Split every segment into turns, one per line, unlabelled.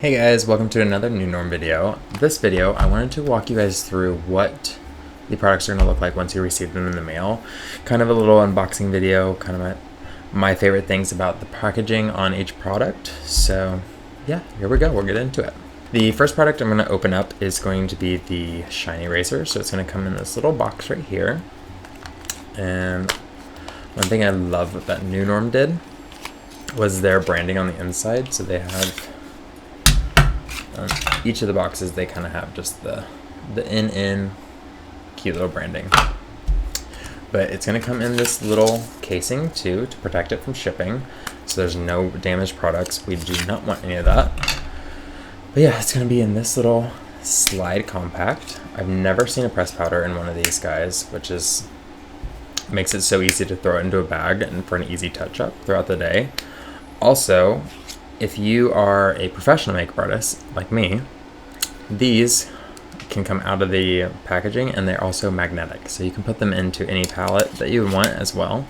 Hey guys, welcome to another NuNorm video. This video, I wanted to walk you guys through what the products are going to look like once you receive them in the mail. Kind of a little unboxing video, kind of my favorite things about the packaging on each product. So yeah, here we go, we'll get into it. The first product I'm going to open up is going to be the shiny razor. So it's going to come in this little box right here. And one thing I love that NuNorm did was their branding on the inside. So they have each of the boxes, they kind of have just the in cute little branding, but it's going to come in this little casing too to protect it from shipping, so there's no damaged products. We do not want any of that. But yeah, it's going to be in this little slide compact. I've never seen a press powder in one of these guys, which makes it so easy to throw it into a bag and for an easy touch up throughout the day. Also, if you are a professional makeup artist like me, these can come out of the packaging and they're also magnetic. So you can put them into any palette that you want as well,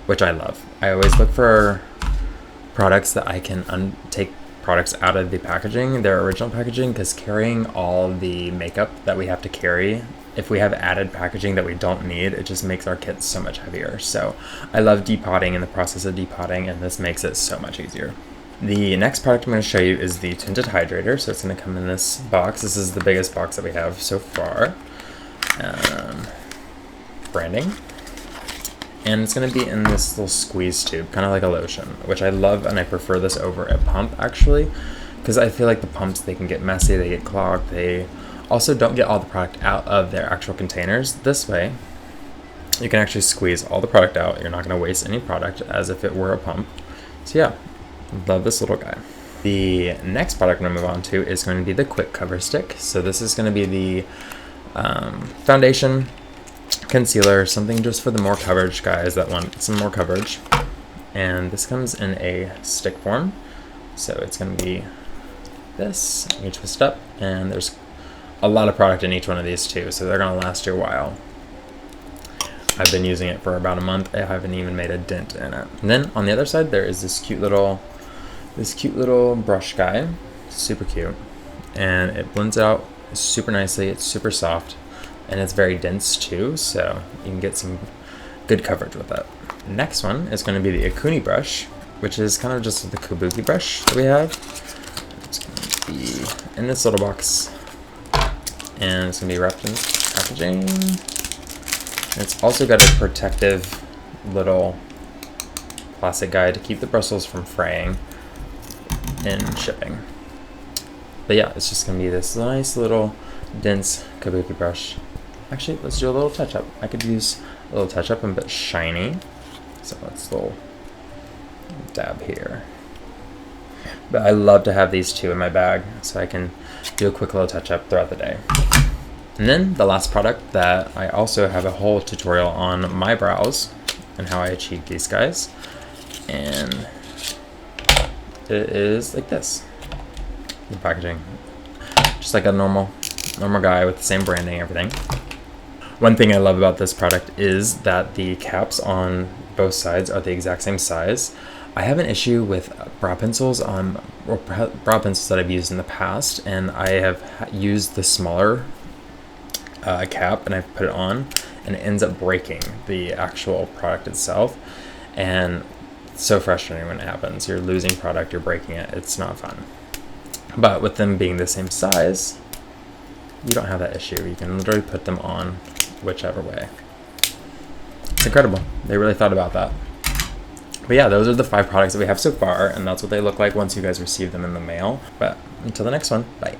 which I love. I always look for products that I can take products out of the packaging, their original packaging, because carrying all the makeup that we have to carry, if we have added packaging that we don't need, it just makes our kits so much heavier. So I love depotting and the process of depotting, and this makes it so much easier. The next product I'm going to show you is the Tinted Hydrator. So it's going to come in this box. This is the biggest box that we have so far. Branding. And it's going to be in this little squeeze tube, kind of like a lotion, which I love, and I prefer this over a pump actually, because I feel like the pumps, they can get messy, they get clogged, they also don't get all the product out of their actual containers. This way, you can actually squeeze all the product out. You're not going to waste any product as if it were a pump. So yeah. Love this little guy. The next product I'm going to move on to is going to be the quick cover stick. So this is going to be the foundation, concealer, something just for the more coverage guys that want some more coverage. And this comes in a stick form. So it's going to be this. You twist up, and there's a lot of product in each one of these too. So they're going to last you a while. I've been using it for about a month. I haven't even made a dent in it. And then on the other side, there is this cute little brush guy, super cute, and it blends out super nicely. It's super soft, and it's very dense too, so you can get some good coverage with it. Next one is going to be the Akuni brush, which is kind of just the kabuki brush that we have. It's going to be in this little box, and it's going to be wrapped in packaging. And it's also got a protective little plastic guide to keep the bristles from fraying in shipping. But yeah, it's just gonna be this nice little dense kabuki brush. Actually, let's do a little touch up. I could use a little touch up and a bit shiny. So let's little dab here. But I love to have these two in my bag so I can do a quick little touch up throughout the day. And then the last product that I also have a whole tutorial on my brows and how I achieve these guys. And it is like this, the packaging, just like a normal guy with the same branding, everything. One thing I love about this product is that the caps on both sides are the exact same size. I have an issue with brow pencils or brow pencils that I've used in the past, and I have used the smaller cap, and I've put it on, and it ends up breaking the actual product itself, and it's so frustrating when it happens. You're losing product, you're breaking it, it's not fun. But with them being the same size, you don't have that issue. You can literally put them on whichever way. It's incredible. They really thought about that. But yeah, those are the 5 products that we have so far, and that's what they look like once you guys receive them in the mail. But until the next one, bye.